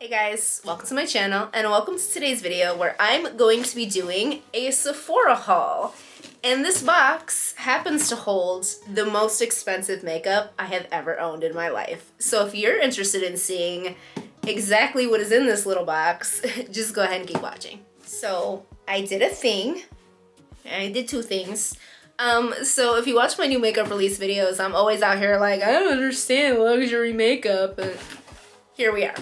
Hey guys, welcome to my channel and welcome to today's video where I'm going to be doing a Sephora haul. And this box happens to hold the most expensive makeup I have ever owned in my life. So if you're interested in seeing exactly what is in this little box, just go ahead and keep watching. So I did a thing. I did two things. So if you watch my new makeup release videos, I'm always out here like, I don't understand luxury makeup, but here we are.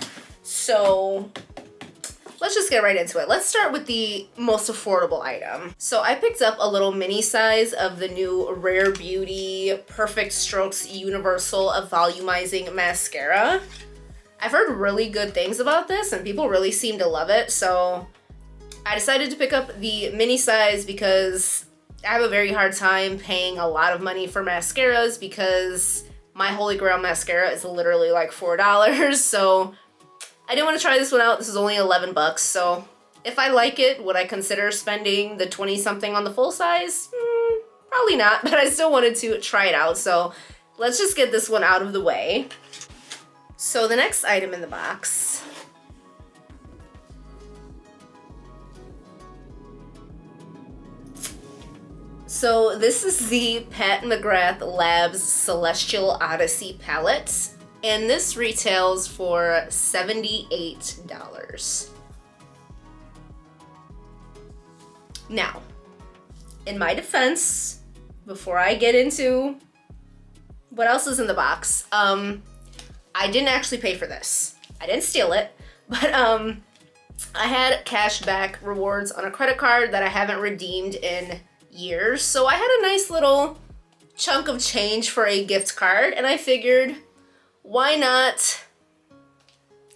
So let's just get right into it. Let's start with the most affordable item. So I picked up a little mini size of the new Rare Beauty Perfect Strokes Universal Volumizing Mascara. I've heard really good things about this and people really seem to love it. So I decided to pick up the mini size because I have a very hard time paying a lot of money for mascaras because my Holy Grail mascara is literally like $4. So I didn't want to try this one out. This is only 11 bucks. So if I like it, would I consider spending the 20 something on the full size? Probably not, but I still wanted to try it out. So let's just get this one out of the way. So the next item in the box . So this is the Pat McGrath Labs Celestial Odyssey palette. And this retails for $78. Now, in my defense, before I get into what else is in the box, I didn't actually pay for this. I didn't steal it, but I had cashback rewards on a credit card that I haven't redeemed in years. So I had a nice little chunk of change for a gift card, and I figured, why not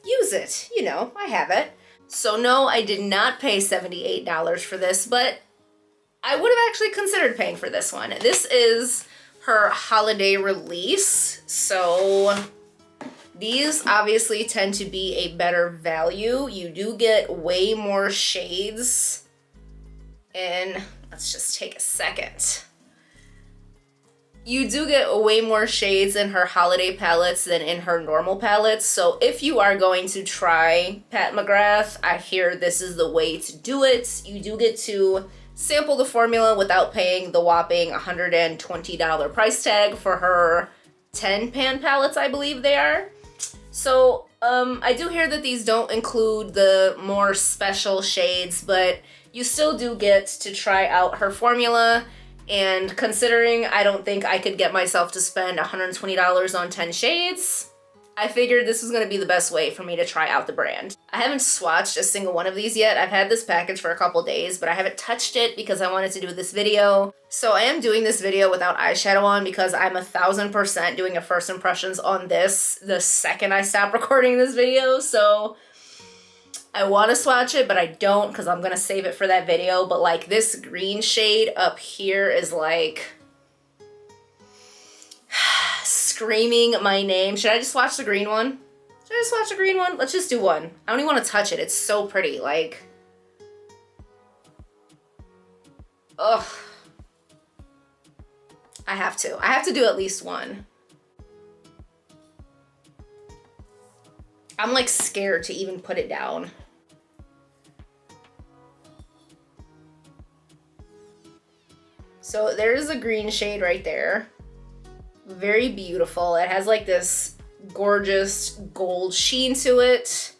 use it? You know, I have it. So no, I did not pay $78 for this, but I would have actually considered paying for this one. This is her holiday release. So these obviously tend to be a better value. You do get way more shades. And let's just take a second. You do get way more shades in her holiday palettes than in her normal palettes. So if you are going to try Pat McGrath, I hear this is the way to do it. You do get to sample the formula without paying the whopping $120 price tag for her 10 pan palettes, I believe they are. So I do hear that these don't include the more special shades, but you still do get to try out her formula. And considering I don't think I could get myself to spend $120 on 10 shades, I figured this was going to be the best way for me to try out the brand. I haven't swatched a single one of these yet. I've had this package for a couple days, but I haven't touched it because I wanted to do this video. So I am doing this video without eyeshadow on because I'm 1000% doing a first impressions on this the second I stop recording this video. So I want to swatch it, but I don't because I'm going to save it for that video. But like this green shade up here is like screaming my name. Should I just swatch the green one? Should I just swatch the green one? Let's just do one. I don't even want to touch it. It's so pretty. Like, ugh. I have to. I have to do at least one. I'm like scared to even put it down. So there is a green shade right there. Very beautiful. It has like this gorgeous gold sheen to it.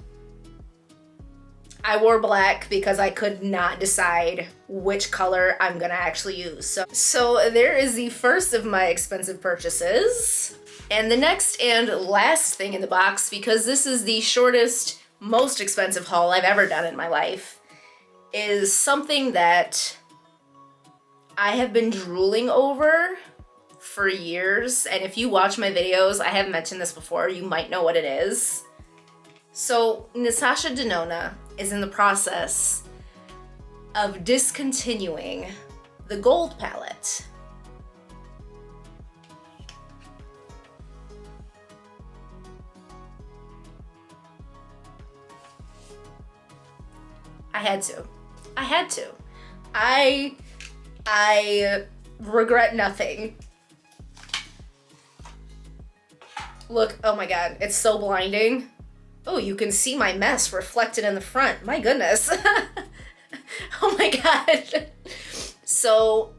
I wore black because I could not decide which color I'm gonna actually use. So there is the first of my expensive purchases. And the next and last thing in the box, because this is the shortest, most expensive haul I've ever done in my life, is something that I have been drooling over for years. And if you watch my videos, I have mentioned this before, you might know what it is. So Natasha Denona is in the process of discontinuing the gold palette. I had to. I regret nothing. Look, oh my god, it's so blinding. Oh, you can see my mess reflected in the front. My goodness. Oh my god. So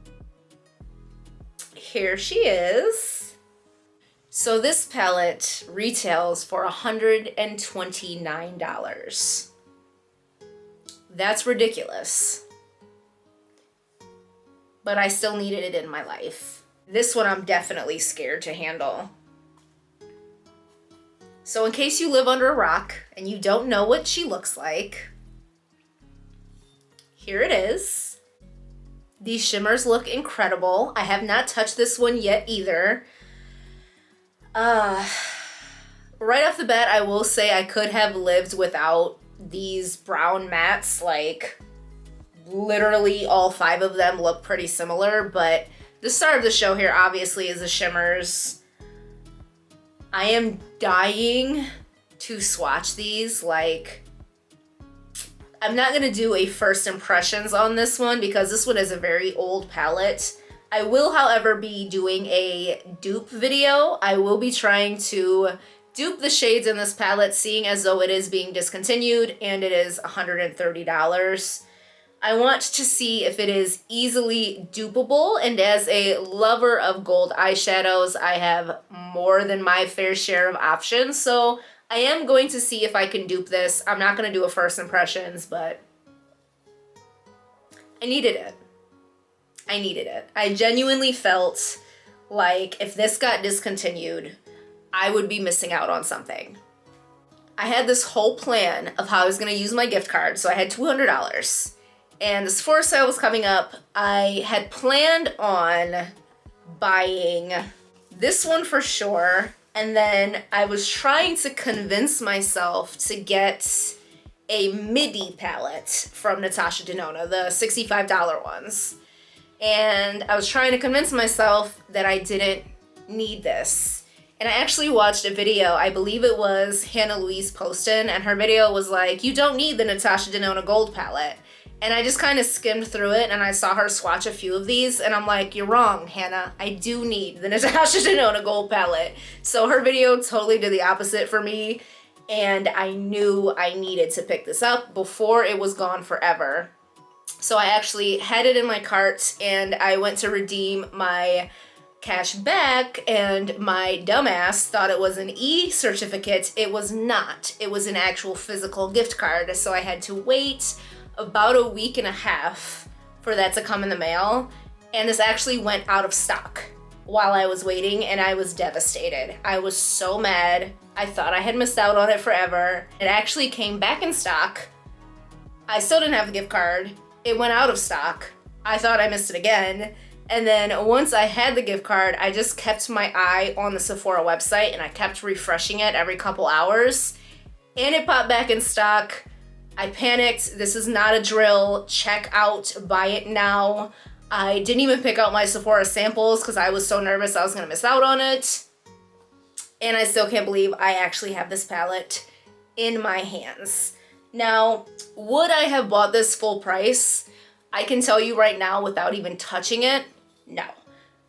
here she is. So this palette retails for $129. That's ridiculous. But I still needed it in my life. This one I'm definitely scared to handle. So in case you live under a rock and you don't know what she looks like, here it is. These shimmers look incredible. I have not touched this one yet either. Right off the bat, I will say I could have lived without these brown mattes. Like, literally all 5 of them look pretty similar, but the star of the show here obviously is the shimmers. I am dying to swatch these. Like, I'm not gonna do a first impressions on this one because this one is a very old palette. I will, however, be doing a dupe video. I will be trying to dupe the shades in this palette, seeing as though it is being discontinued and it is $130. I want to see if it is easily dupable, and as a lover of gold eyeshadows, I have more than my fair share of options, so I am going to see if I can dupe this. I'm not going to do a first impressions, but I needed it. I needed it. I genuinely felt like if this got discontinued, I would be missing out on something. I had this whole plan of how I was going to use my gift card, so I had $200. And the Sephora sale was coming up. I had planned on buying this one for sure. And then I was trying to convince myself to get a midi palette from Natasha Denona, the $65 ones. And I was trying to convince myself that I didn't need this. And I actually watched a video, I believe it was Hannah Louise Poston, and her video was like, you don't need the Natasha Denona Gold palette. And I just kind of skimmed through it and I saw her swatch a few of these and I'm like, you're wrong, Hannah. I do need the Natasha Denona Gold palette. So her video totally did the opposite for me, and I knew I needed to pick this up before it was gone forever. So I actually had it in my cart and I went to redeem my cash back, and my dumbass thought it was an e-certificate. It was not. It was an actual physical gift card. So I had to wait about a week and a half for that to come in the mail, and this actually went out of stock while I was waiting, and I was devastated. I was so mad. I thought I had missed out on it forever. It actually came back in stock. I still didn't have the gift card. It went out of stock. I thought I missed it again. And then once I had the gift card, I just kept my eye on the Sephora website and I kept refreshing it every couple hours, and it popped back in stock. I panicked. This is not a drill. Check out, buy it now. I didn't even pick out my Sephora samples because I was so nervous I was gonna miss out on it. And I still can't believe I actually have this palette in my hands. Now, would I have bought this full price? I can tell you right now without even touching it, no.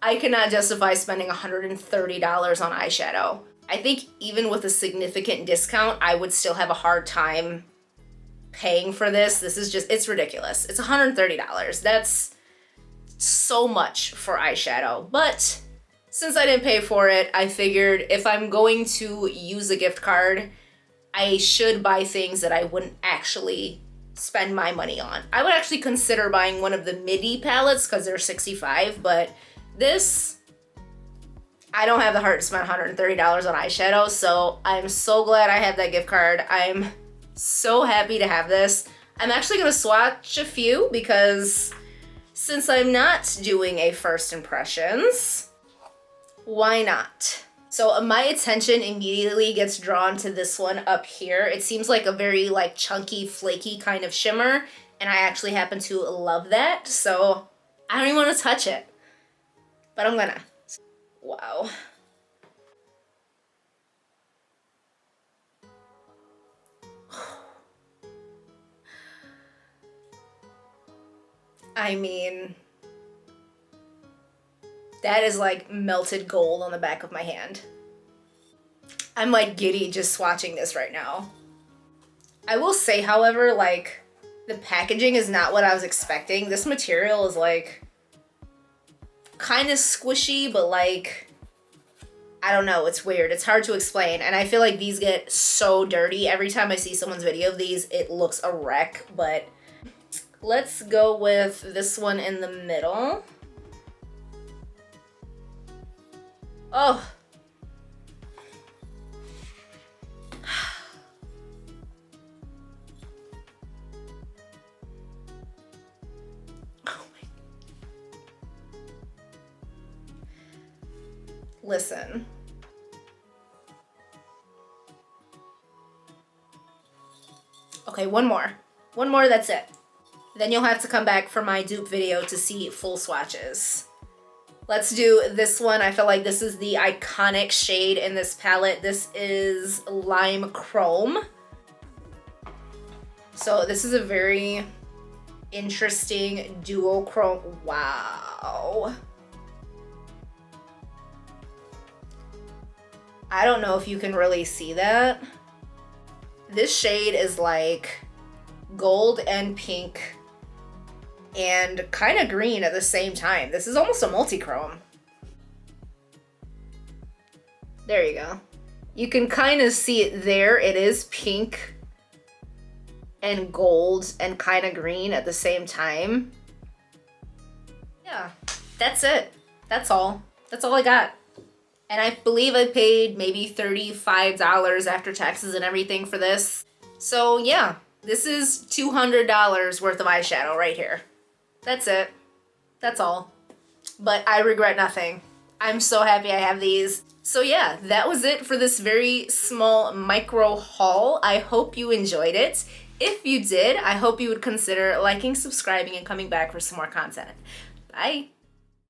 I cannot justify spending $130 on eyeshadow. I think even with a significant discount, I would still have a hard time paying for this. This is just, it's ridiculous. It's $130. That's so much for eyeshadow. But since I didn't pay for it, I figured if I'm going to use a gift card, I should buy things that I wouldn't actually spend my money on. I would actually consider buying one of the midi palettes because they're $65, but this, I don't have the heart to spend $130 on eyeshadow, so I'm so glad I have that gift card. I'm so happy to have this. I'm actually gonna swatch a few because since I'm not doing a first impressions, why not? So my attention immediately gets drawn to this one up here. It seems like a very like chunky, flaky kind of shimmer, and I actually happen to love that. So I don't even want to touch it, but I'm gonna. Wow. I mean, that is like melted gold on the back of my hand. I'm like giddy just swatching this right now. I will say, however, like, the packaging is not what I was expecting. This material is, like, kind of squishy, but, like, I don't know. It's weird. It's hard to explain. And I feel like these get so dirty. Every time I see someone's video of these, it looks a wreck. But let's go with this one in the middle. Oh. Listen. Okay, one more. One more, that's it. Then you'll have to come back for my dupe video to see full swatches. Let's do this one. I feel like this is the iconic shade in this palette. This is Lime Chrome. So this is a very interesting duochrome. Wow. I don't know if you can really see that. This shade is like gold and pink and kind of green at the same time. This is almost a multi-chrome. There you go. You can kind of see it there. It is pink and gold and kind of green at the same time. Yeah, that's it. That's all. That's all I got. And I believe I paid maybe $35 after taxes and everything for this. So yeah, this is $200 worth of eyeshadow right here. That's it. That's all. But I regret nothing. I'm so happy I have these. So yeah, that was it for this very small micro haul. I hope you enjoyed it. If you did, I hope you would consider liking, subscribing, and coming back for some more content. Bye.